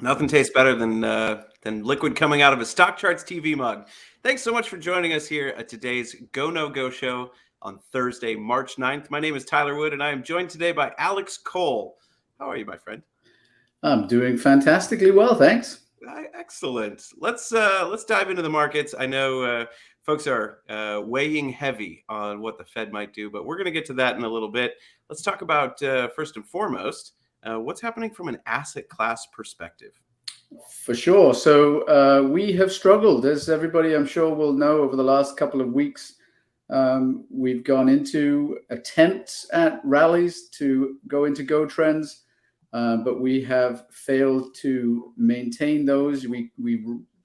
Nothing tastes better than liquid coming out of a StockCharts TV mug. Thanks so much for joining us here at today's Go No Go show on Thursday, March 9th. My name is Tyler Wood, and I am joined today by Alex Cole. How are you, my friend? I'm doing fantastically well, thanks. Excellent. Let's dive into the markets. I know folks are weighing heavy on what the Fed might do, but we're going to get to that in a little bit. Let's talk about first and foremost what's happening from an asset class perspective. For sure. So we have struggled, as everybody I'm sure will know, over the last couple of weeks. We've gone into attempts at rallies to go into go trends, but we have failed to maintain those. We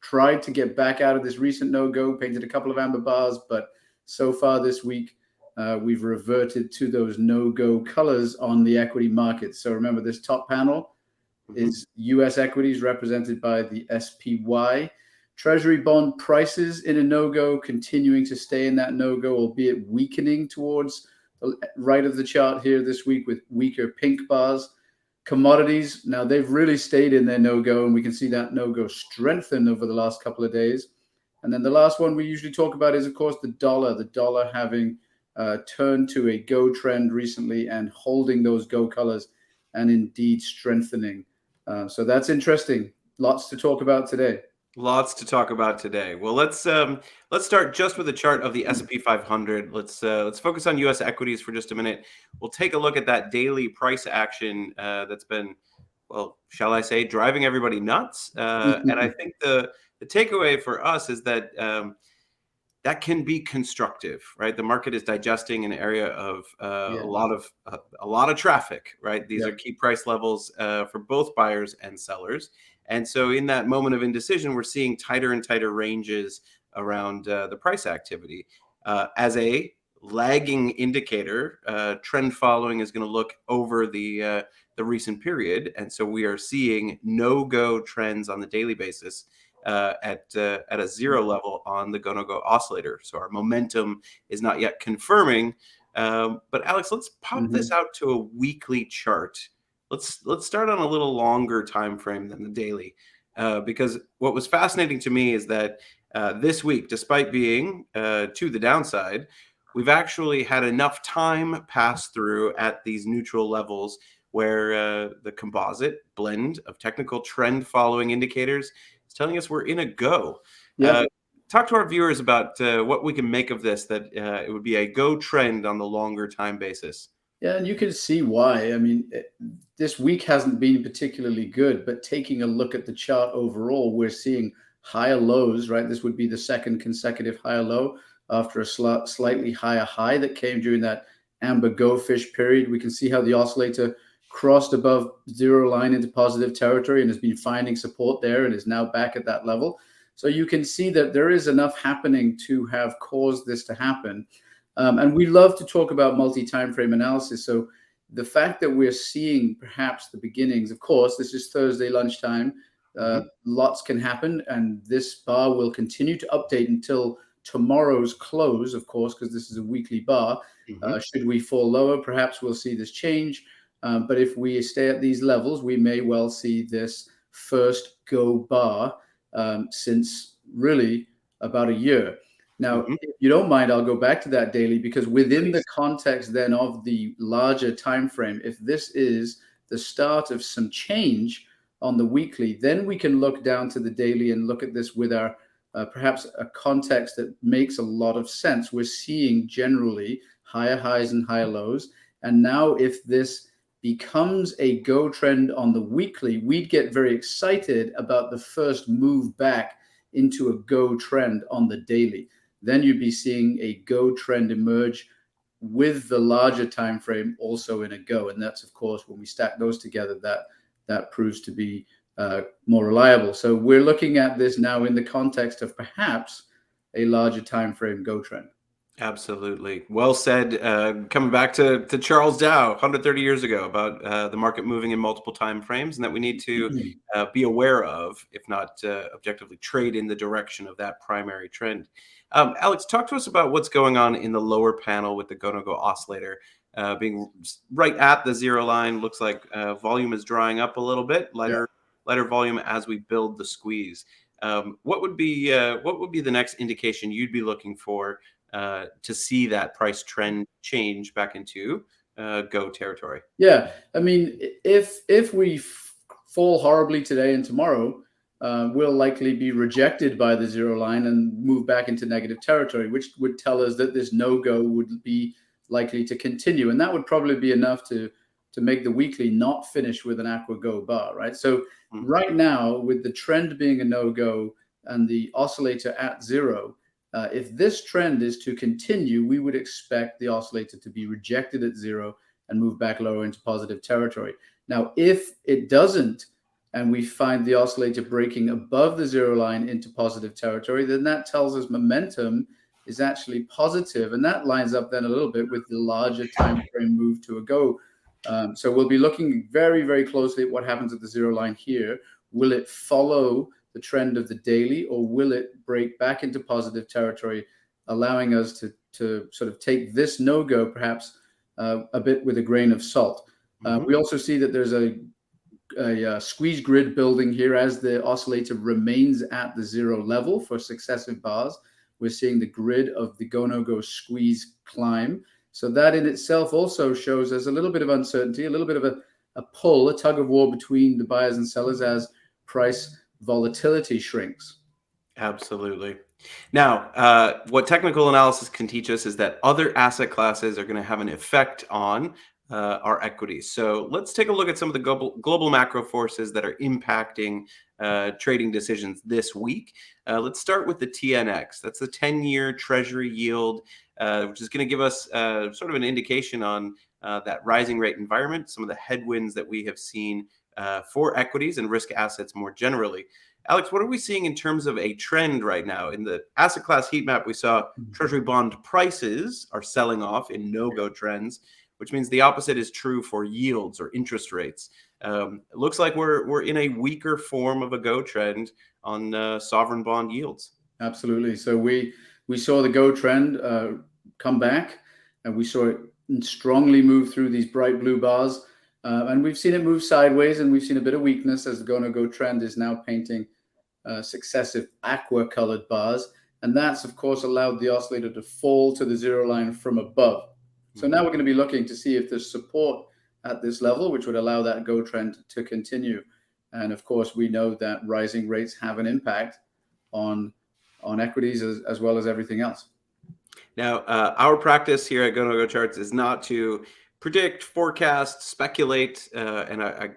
tried to get back out of this recent no-go, painted a couple of amber bars, but so far this week, we've reverted to those no-go colors on the equity market. So remember, this top panel is U.S. equities represented by the SPY. Treasury bond prices in a no-go, continuing to stay in that no-go, albeit weakening towards the right of the chart here this week with weaker pink bars. Commodities, now they've really stayed in their no-go, and we can see that no-go strengthen over the last couple of days. And then the last one we usually talk about is, of course, the dollar having turned to a go trend recently and holding those go colors and indeed strengthening. So that's interesting. Lots to talk about today. Lots to talk about today. Well, let's start just with a chart of the S&P 500. Let's focus on U.S. equities for just a minute. We'll take a look at that daily price action that's been, well, shall I say, driving everybody nuts. And I think the takeaway for us is that that can be constructive, right? The market is digesting an area of a lot of traffic, right? These are key price levels for both buyers and sellers. And so in that moment of indecision, we're seeing tighter and tighter ranges around the price activity. As a lagging indicator, trend following is going to look over the recent period. And so we are seeing no-go trends on the daily basis at a zero level on the GoNoGo oscillator. So our momentum is not yet confirming. But Alex, let's pop this out to a weekly chart. Let's start on a little longer time frame than the daily, because what was fascinating to me is that this week, despite being to the downside, we've actually had enough time pass through at these neutral levels where the composite blend of technical trend following indicators is telling us we're in a go. Talk to our viewers about what we can make of this, that it would be a go trend on the longer time basis. Yeah, and you can see why. I mean, this week hasn't been particularly good, but taking a look at the chart overall, we're seeing higher lows, right? This would be the second consecutive higher low after a slightly higher high that came during that amber go fish period. We can see how the oscillator crossed above zero line into positive territory and has been finding support there and is now back at that level. So you can see that there is enough happening to have caused this to happen. And we love to talk about multi-time frame analysis. So the fact that we're seeing perhaps the beginnings, of course, this is Thursday lunchtime, lots can happen, and this bar will continue to update until tomorrow's close, of course, because this is a weekly bar. Should we fall lower, perhaps we'll see this change. But if we stay at these levels, we may well see this first go bar since really about a year. Now, if you don't mind, I'll go back to that daily, because within the context then of the larger time frame, if this is the start of some change on the weekly, then we can look down to the daily and look at this with our perhaps a context that makes a lot of sense. We're seeing generally higher highs and higher lows. And now if this becomes a go trend on the weekly, we'd get very excited about the first move back into a go trend on the daily. Then you'd be seeing a go trend emerge with the larger time frame also in a go. And that's, of course, when we stack those together, that proves to be more reliable. So we're looking at this now in the context of perhaps a larger time frame go trend. Absolutely. Well said. Coming back to Charles Dow 130 years ago about the market moving in multiple time frames, and that we need to be aware of, if not objectively trade in the direction of that primary trend. Alex, talk to us about what's going on in the lower panel with the GoNoGo oscillator being right at the zero line. Looks like volume is drying up a little bit, lighter lighter volume as we build the squeeze. What would be the next indication you'd be looking for to see that price trend change back into go territory? Yeah, I mean, if we fall horribly today and tomorrow, we'll likely be rejected by the zero line and move back into negative territory, which would tell us that this no-go would be likely to continue. And that would probably be enough to make the weekly not finish with an aqua go bar, right? So right now, with the trend being a no-go and the oscillator at zero, if this trend is to continue, we would expect the oscillator to be rejected at zero and move back lower into positive territory. Now, if it doesn't, and we find the oscillator breaking above the zero line into positive territory, then that tells us momentum is actually positive. And that lines up then a little bit with the larger time frame move to a go. So we'll be looking very, very closely at what happens at the zero line here. Will it follow the trend of the daily, or will it break back into positive territory, allowing us to sort of take this no-go perhaps a bit with a grain of salt? We also see that there's a squeeze grid building here as the oscillator remains at the zero level for successive bars. We're seeing the grid of the GoNoGo squeeze climb. So that in itself also shows us a little bit of uncertainty, a little bit of a pull, a tug of war between the buyers and sellers as price volatility shrinks. Absolutely. Now, what technical analysis can teach us is that other asset classes are going to have an effect on our equities. So let's take a look at some of the global macro forces that are impacting trading decisions this week. Let's start with the TNX. That's the 10-year Treasury Yield, which is going to give us sort of an indication on that rising rate environment, some of the headwinds that we have seen for equities and risk assets more generally. Alex, what are we seeing in terms of a trend right now? In the asset class heat map, we saw Treasury bond prices are selling off in no-go trends, which means the opposite is true for yields or interest rates. It looks like we're in a weaker form of a go trend on sovereign bond yields. Absolutely. So we saw the go trend come back, and we saw it strongly move through these bright blue bars. And we've seen it move sideways, and we've seen a bit of weakness as the GoNoGo trend is now painting successive aqua colored bars. And that's, of course, allowed the oscillator to fall to the zero line from above. So now we're going to be looking to see if there's support at this level, which would allow that go trend to continue. And of course, we know that rising rates have an impact on equities as well as everything else. Now, our practice here at GoNoGo Charts is not to predict, forecast, speculate, and I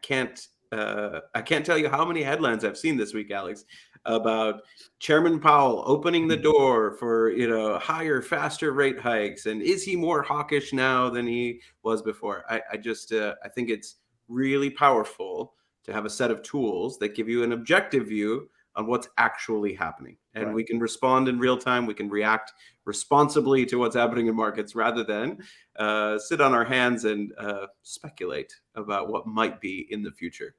can't tell you how many headlines I've seen this week, Alex, about Chairman Powell opening the door for higher, faster rate hikes, and is he more hawkish now than he was before? I think it's really powerful to have a set of tools that give you an objective view on what's actually happening, and right. We can respond in real time. We can react responsibly to what's happening in markets rather than sit on our hands and speculate about what might be in the future.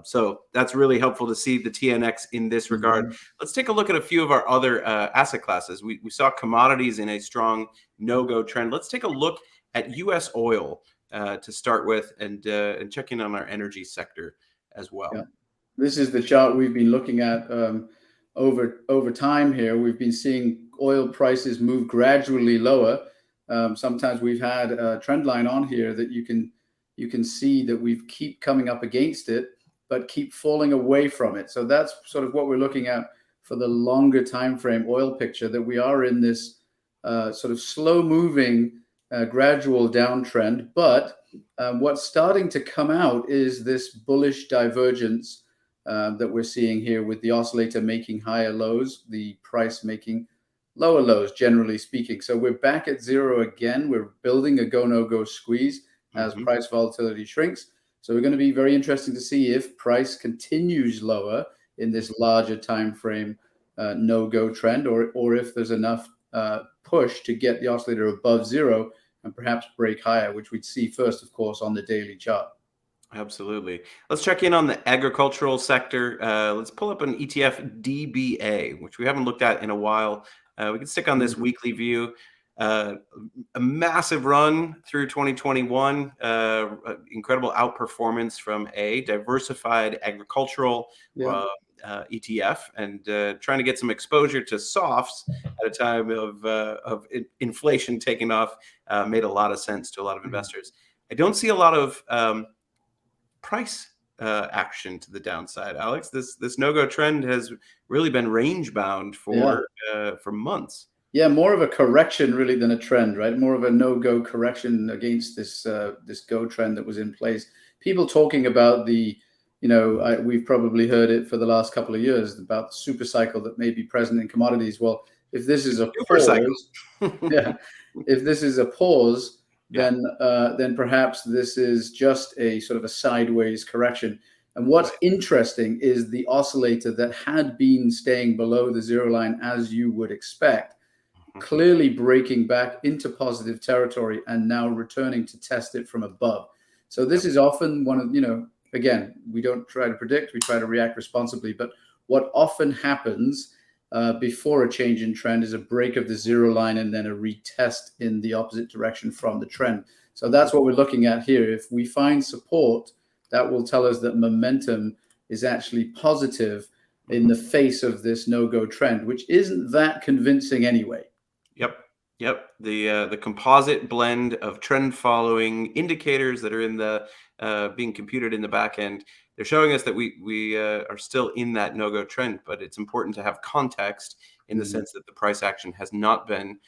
So that's really helpful to see the TNX in this regard. Let's take a look at a few of our other asset classes. We saw commodities in a strong no-go trend. Let's take a look at U.S. oil to start with, and check in on our energy sector as well. Yeah. This is the chart we've been looking at over time here. We've been seeing oil prices move gradually lower. Sometimes we've had a trend line on here that you can see that we keep coming up against it, but keep falling away from it. So that's sort of what we're looking at for the longer time frame oil picture, that we are in this sort of slow moving gradual downtrend. But what's starting to come out is this bullish divergence that we're seeing here, with the oscillator making higher lows, the price making lower lows, generally speaking. So we're back at zero again. We're building a go-no-go squeeze as price volatility shrinks. So we're going to be very interesting to see if price continues lower in this larger time frame no-go trend, or if there's enough push to get the oscillator above zero and perhaps break higher, which we'd see first, of course, on the daily chart. Absolutely. Let's check in on the agricultural sector. Let's pull up an ETF DBA, which we haven't looked at in a while. We can stick on this weekly view. a massive run through 2021, incredible outperformance from a diversified agricultural ETF, and trying to get some exposure to softs at a time of inflation taking off made a lot of sense to a lot of investors. I don't see a lot of price action to the downside, Alex. This no-go trend has really been range bound for months. Yeah, more of a correction really than a trend, right? More of a no-go correction against this this go trend that was in place. People talking about the, we've probably heard it for the last couple of years about the super cycle that may be present in commodities. Well, if this is a pause, if this is a pause, then perhaps this is just a sort of a sideways correction. And what's interesting is the oscillator that had been staying below the zero line, as you would expect, clearly breaking back into positive territory and now returning to test it from above. So this is often one of, again, we don't try to predict, we try to react responsibly, but what often happens before a change in trend is a break of the zero line and then a retest in the opposite direction from the trend. So that's what we're looking at here. If we find support, that will tell us that momentum is actually positive in the face of this no-go trend, which isn't that convincing anyway. Yep. The composite blend of trend following indicators that are in the being computed in the back end, they're showing us that we are still in that no-go trend, but it's important to have context in the sense that the price action has not been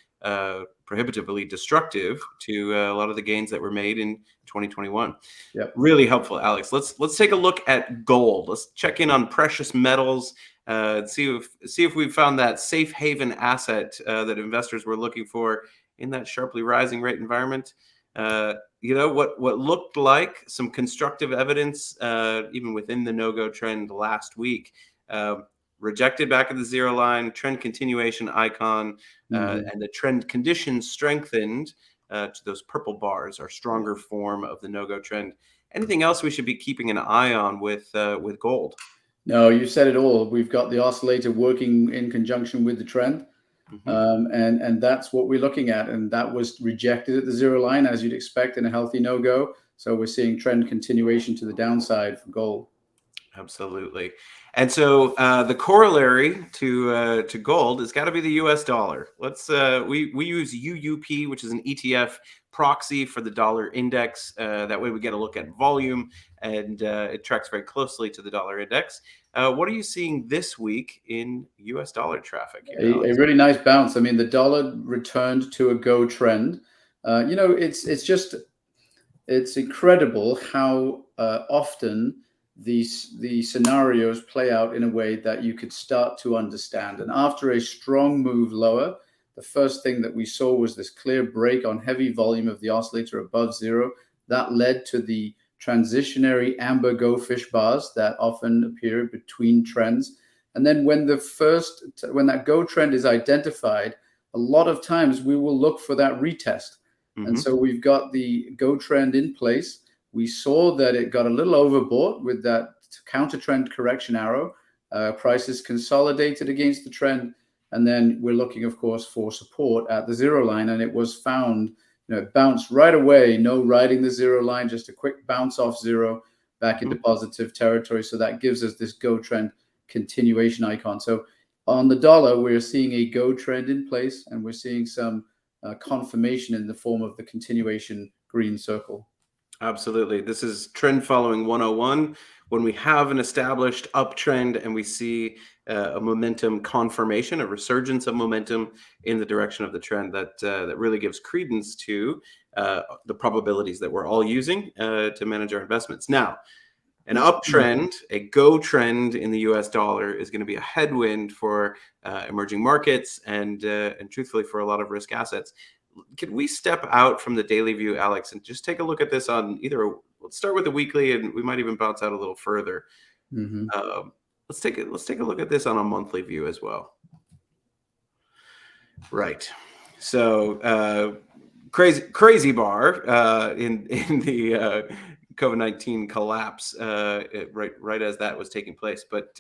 prohibitively destructive to a lot of the gains that were made in 2021. Really helpful, Alex. Let's take a look at gold. Let's check in on precious metals. See if we've found that safe haven asset that investors were looking for in that sharply rising rate environment. What looked like some constructive evidence even within the no-go trend last week. Rejected back at the zero line, trend continuation icon, and the trend conditions strengthened to those purple bars, our stronger form of the no-go trend. Anything else we should be keeping an eye on with gold? No, you said it all. We've got the oscillator working in conjunction with the trend. And that's what we're looking at. And that was rejected at the zero line, as you'd expect in a healthy no-go. So we're seeing trend continuation to the downside for gold. Absolutely. And so the corollary to gold has got to be the US dollar. Let's we use UUP, which is an ETF proxy for the dollar index. That way we get a look at volume, and it tracks very closely to the dollar index. What are you seeing this week in US dollar traffic? A really nice bounce. I mean, the dollar returned to a go trend. It's incredible how often the scenarios play out in a way that you could start to understand. And after a strong move lower, the first thing that we saw was this clear break on heavy volume of the oscillator above zero. That led to the transitionary amber go fish bars that often appear between trends. And then when that go trend is identified, a lot of times we will look for that retest. And so we've got the go trend in place. We saw that it got a little overbought with that counter trend correction arrow. Prices consolidated against the trend. And then we're looking, of course, for support at the zero line. And it was found, it bounced right away. No riding the zero line, just a quick bounce off zero back into positive territory. So that gives us this go trend continuation icon. So on the dollar, we're seeing a go trend in place, and we're seeing some confirmation in the form of the continuation green circle. Absolutely. This is trend following 101. When we have an established uptrend and we see a momentum confirmation, a resurgence of momentum in the direction of the trend, that really gives credence to the probabilities that we're all using to manage our investments. Now, an uptrend, a go trend in the US dollar is going to be a headwind for emerging markets and truthfully for a lot of risk assets. Can we step out from the daily view, Alex, and just take a look at this on let's start with the weekly, and we might even bounce out a little further. Let's take a look at this on a monthly view as well. Right. So crazy bar in the COVID-19 collapse right as that was taking place. But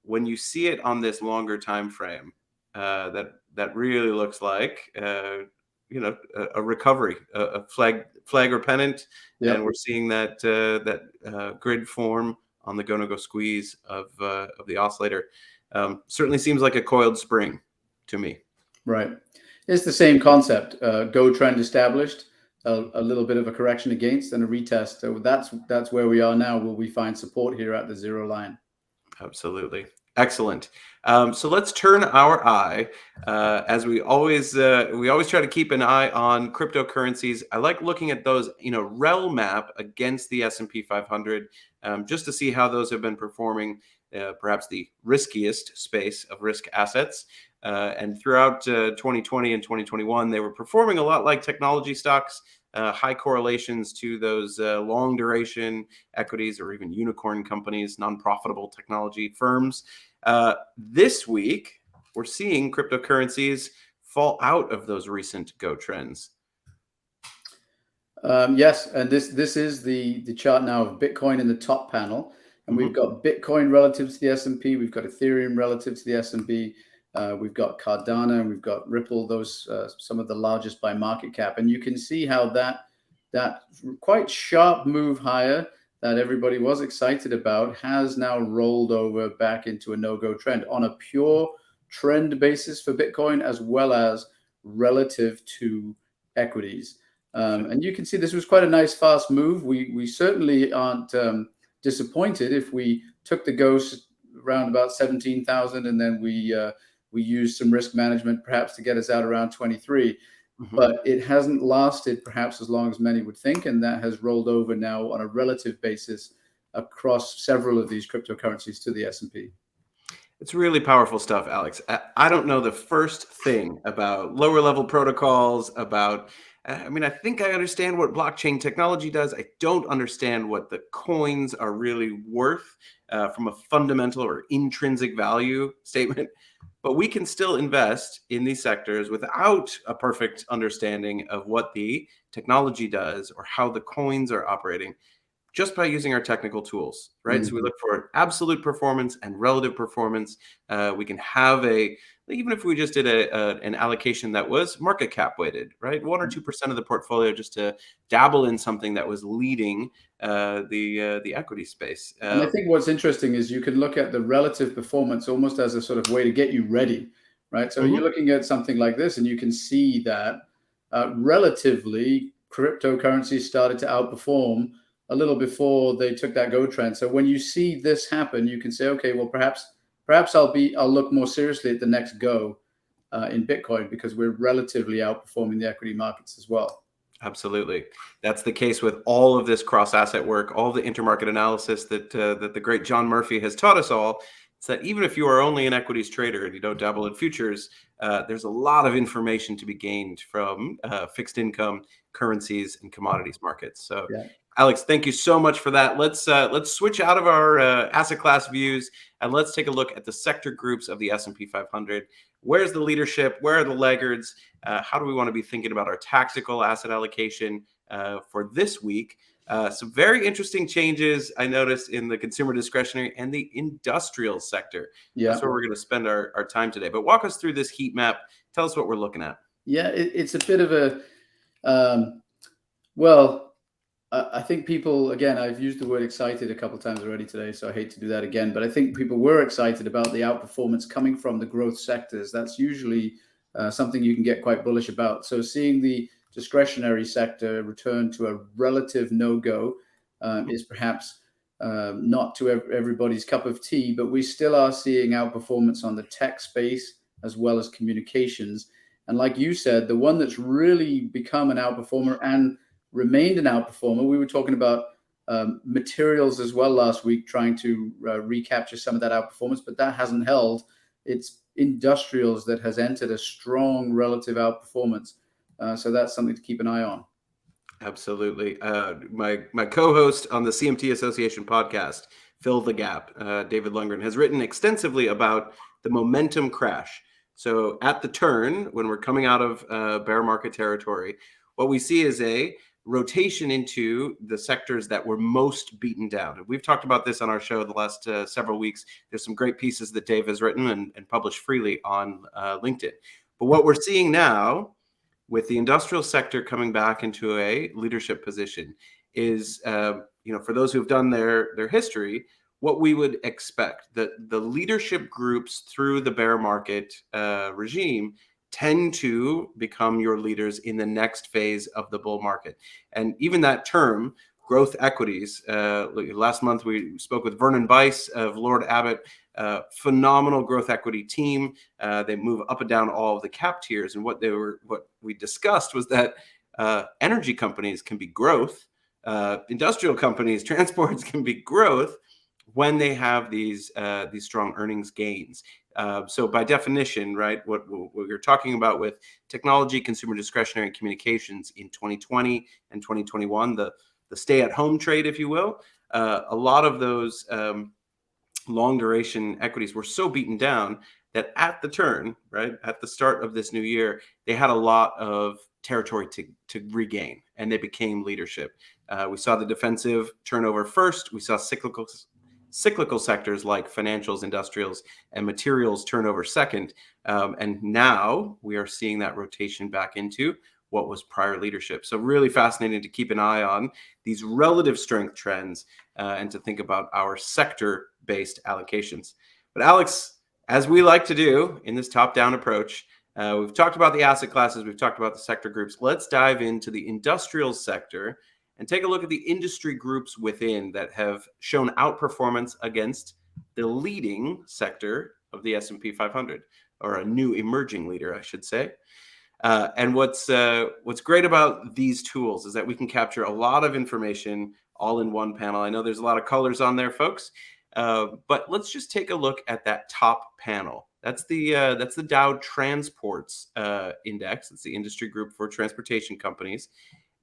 when you see it on this longer time frame, that that really looks like a recovery, a flag or pennant, Yep. and we're seeing that grid form on the GoNoGo squeeze of the oscillator. Certainly seems like a coiled spring to me. Right. It's the same concept. Go trend established, a little bit of a correction against, and a retest. So that's where we are now. Will we find support here at the zero line? Absolutely. Excellent. So let's turn our eye, as we always try to keep an eye on cryptocurrencies. I like looking at those, RelMap against the S&P 500, just to see how those have been performing, perhaps the riskiest space of risk assets. And throughout 2020 and 2021, they were performing a lot like technology stocks, high correlations to those long duration equities or even unicorn companies, non-profitable technology firms. This week, we're seeing cryptocurrencies fall out of those recent go trends. Yes, and this is the chart now of Bitcoin in the top panel, and we've got Bitcoin relative to the S&P, we've got Ethereum relative to the S&P, we've got Cardano, and we've got Ripple. Those some of the largest by market cap, and you can see how that quite sharp move higher that everybody was excited about has now rolled over back into a no-go trend on a pure trend basis for Bitcoin, as well as relative to equities. And you can see this was quite a nice fast move. We certainly aren't disappointed if we took the ghost around about 17,000, and then we used some risk management perhaps to get us out around 23. But it hasn't lasted perhaps as long as many would think, and that has rolled over now on a relative basis across several of these cryptocurrencies to the S&P. It's really powerful stuff, Alex. I don't know the first thing about lower level protocols, I think I understand what blockchain technology does. I don't understand what the coins are really worth from a fundamental or intrinsic value statement. But we can still invest in these sectors without a perfect understanding of what the technology does or how the coins are operating, just by using our technical tools, right? So we look for absolute performance and relative performance. We can have even if we just did an allocation that was market cap weighted, right? 1 or 2% of the portfolio, just to dabble in something that was leading the equity space. And I think what's interesting is you can look at the relative performance almost as a sort of way to get you ready, right? So you're looking at something like this, and you can see that relatively cryptocurrencies started to outperform a little before they took that go trend. So when you see this happen, you can say, okay, well, perhaps I'll look more seriously at the next go in Bitcoin, because we're relatively outperforming the equity markets as well. Absolutely. That's the case with all of this cross-asset work, all the intermarket analysis that the great John Murphy has taught us all. It's that even if you are only an equities trader and you don't dabble in futures, there's a lot of information to be gained from fixed income, currencies, and commodities markets. So, yeah. Alex, thank you so much for that. Let's switch out of our asset class views, and let's take a look at the sector groups of the S&P 500. Where's the leadership? Where are the laggards? How do we want to be thinking about our tactical asset allocation for this week? Some very interesting changes I noticed in the consumer discretionary and the industrial sector. Yeah. That's where we're going to spend our time today. But walk us through this heat map. Tell us what we're looking at. Yeah, it's a bit of a, I think people, again, I've used the word excited a couple of times already today, so I hate to do that again. But I think people were excited about the outperformance coming from the growth sectors. That's usually something you can get quite bullish about. So seeing the discretionary sector return to a relative no-go is perhaps not to everybody's cup of tea, but we still are seeing outperformance on the tech space as well as communications. And like you said, the one that's really become an outperformer and remained an outperformer, we were talking about materials as well last week, trying to recapture some of that outperformance, but that hasn't held. It's industrials that has entered a strong relative outperformance. So that's something to keep an eye on. Absolutely. My co-host on the CMT Association podcast, Fill the Gap, David Lundgren, has written extensively about the momentum crash. So at the turn, when we're coming out of bear market territory, what we see is a rotation into the sectors that were most beaten down. And we've talked about this on our show the last several weeks. There's some great pieces that Dave has written and published freely on LinkedIn. But what we're seeing now, with the industrial sector coming back into a leadership position, is for those who've done their history, what we would expect, that the leadership groups through the bear market regime tend to become your leaders in the next phase of the bull market. And even that term, growth equities, last month we spoke with Vernon Bice of Lord Abbott, phenomenal growth equity team. They move up and down all of the cap tiers. And what we discussed was that energy companies can be growth, industrial companies, transports can be growth when they have these strong earnings gains. So by definition, right, what you're talking about with technology, consumer discretionary, and communications in 2020 and 2021, the stay-at-home trade, if you will, a lot of those long duration equities were so beaten down that at the turn, right, at the start of this new year, they had a lot of territory to regain, and they became leadership. We saw the defensive turnover first. We saw cyclical sectors like financials, industrials, and materials turnover second. And now we are seeing that rotation back into what was prior leadership. So really fascinating to keep an eye on these relative strength trends and to think about our sector-based allocations. But Alex, as we like to do in this top-down approach, we've talked about the asset classes, we've talked about the sector groups. Let's dive into the industrial sector and take a look at the industry groups within that have shown outperformance against the leading sector of the S&P 500, or a new emerging leader, I should say. And what's great about these tools is that we can capture a lot of information all in one panel. I know there's a lot of colors on there, folks, but let's just take a look at that top panel. That's the Dow Transports Index. It's the industry group for transportation companies.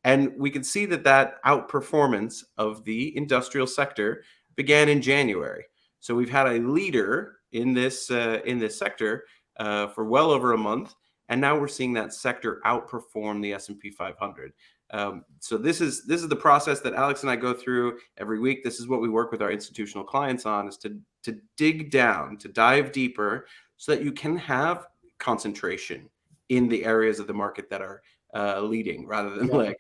And we can see that outperformance of the industrial sector began in January. So we've had a leader in this sector for well over a month, and now we're seeing that sector outperform the S&P 500. So this is the process that Alex and I go through every week. This is what we work with our institutional clients on, is to dig down, to dive deeper, so that you can have concentration in the areas of the market that are leading rather than lagging.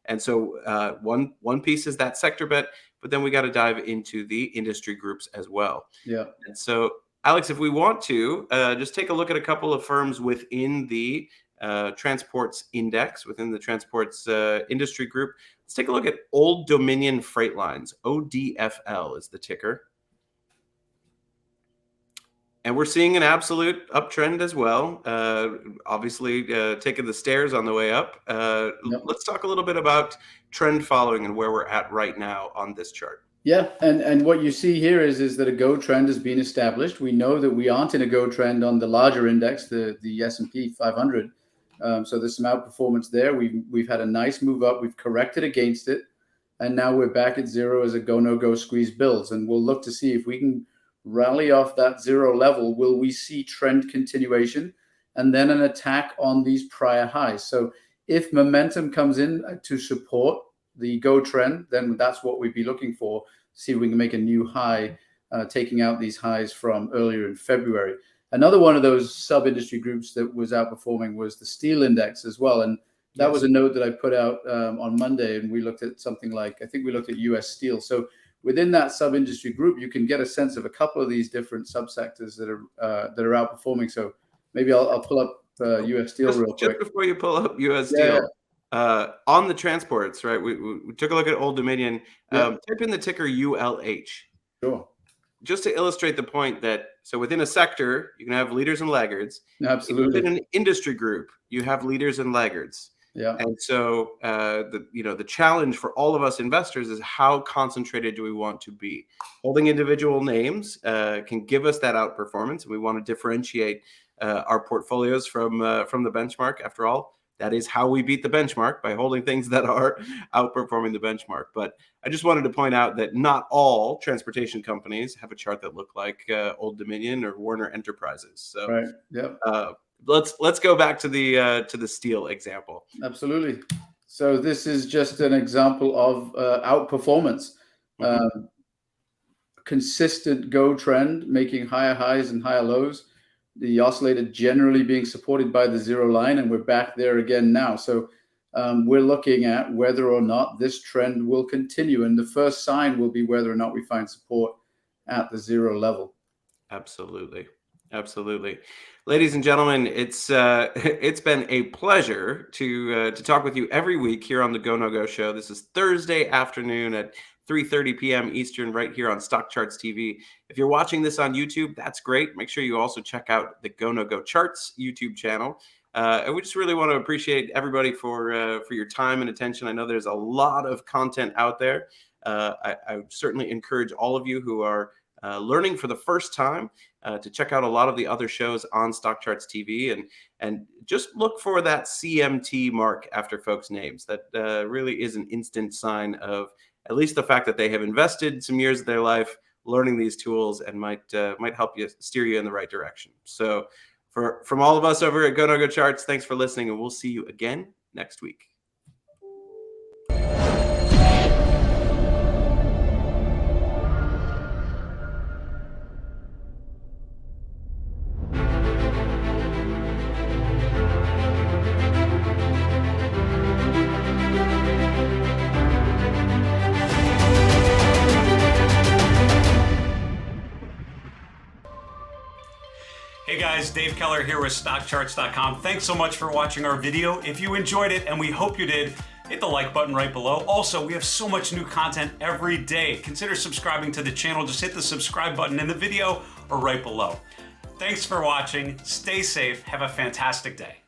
And so one piece is that sector bet, but then we got to dive into the industry groups as well. Yeah. And so, Alex, if we want to just take a look at a couple of firms within the transports index, within the transports industry group, let's take a look at Old Dominion Freight Lines. ODFL is the ticker. And we're seeing an absolute uptrend as well. Obviously, taking the stairs on the way up. Let's talk a little bit about trend following and where we're at right now on this chart. Yeah, and what you see here is that a go trend has been established. We know that we aren't in a go trend on the larger index, the S&P 500. So there's some outperformance there. We've had a nice move up. We've corrected against it, and now we're back at zero as a go-no-go squeeze builds. And we'll look to see if we can rally off that zero level. Will we see trend continuation and then an attack on these prior highs? So if momentum comes in to support the go trend, then that's what we'd be looking for. See if we can make a new high, taking out these highs from earlier in February. Another one of those sub-industry groups that was outperforming was the steel index as well. And that was a note that I put out on Monday, and we looked at something like, I think we looked at US steel. So within that sub-industry group, you can get a sense of a couple of these different subsectors that are outperforming. So maybe I'll pull up US steel real quick. Just before you pull up US steel, on the transports, right? We took a look at Old Dominion. Type in the ticker ULH. Sure. Just to illustrate the point that, so within a sector, you can have leaders and laggards. Absolutely. Within an industry group, you have leaders and laggards. Yeah. And so the challenge for all of us investors is, how concentrated do we want to be? Holding individual names can give us that outperformance, and we want to differentiate our portfolios from the benchmark. After all, that is how we beat the benchmark, by holding things that are outperforming the benchmark. But I just wanted to point out that not all transportation companies have a chart that look like Old Dominion or Warner Enterprises. So right. Yeah. Let's go back to the steel example. Absolutely. So this is just an example of outperformance. Consistent go trend, making higher highs and higher lows. the oscillator generally being supported by the 0 line, and we're back there again now. So we're looking at whether or not this trend will continue, and the first sign will be whether or not we find support at the 0 level. Absolutely. Absolutely. Ladies and gentlemen, it's been a pleasure to talk with you every week here on the GoNoGo show. This is Thursday afternoon at 3:30 p.m. Eastern, right here on StockCharts TV. If you're watching this on YouTube, that's great. Make sure you also check out the GoNoGo Charts YouTube channel. And we just really want to appreciate everybody for your time and attention. I know there's a lot of content out there. I certainly encourage all of you who are learning for the first time to check out a lot of the other shows on StockCharts TV, and just look for that CMT mark after folks' names. That really is an instant sign of at least the fact that they have invested some years of their life learning these tools and might help you steer you in the right direction. So from all of us over at GoNoGo Charts, thanks for listening, and we'll see you again next week. Hey guys, Dave Keller here with StockCharts.com. Thanks so much for watching our video. If you enjoyed it, and we hope you did, hit the like button right below. Also, we have so much new content every day. Consider subscribing to the channel. Just hit the subscribe button in the video or right below. Thanks for watching. Stay safe. Have a fantastic day.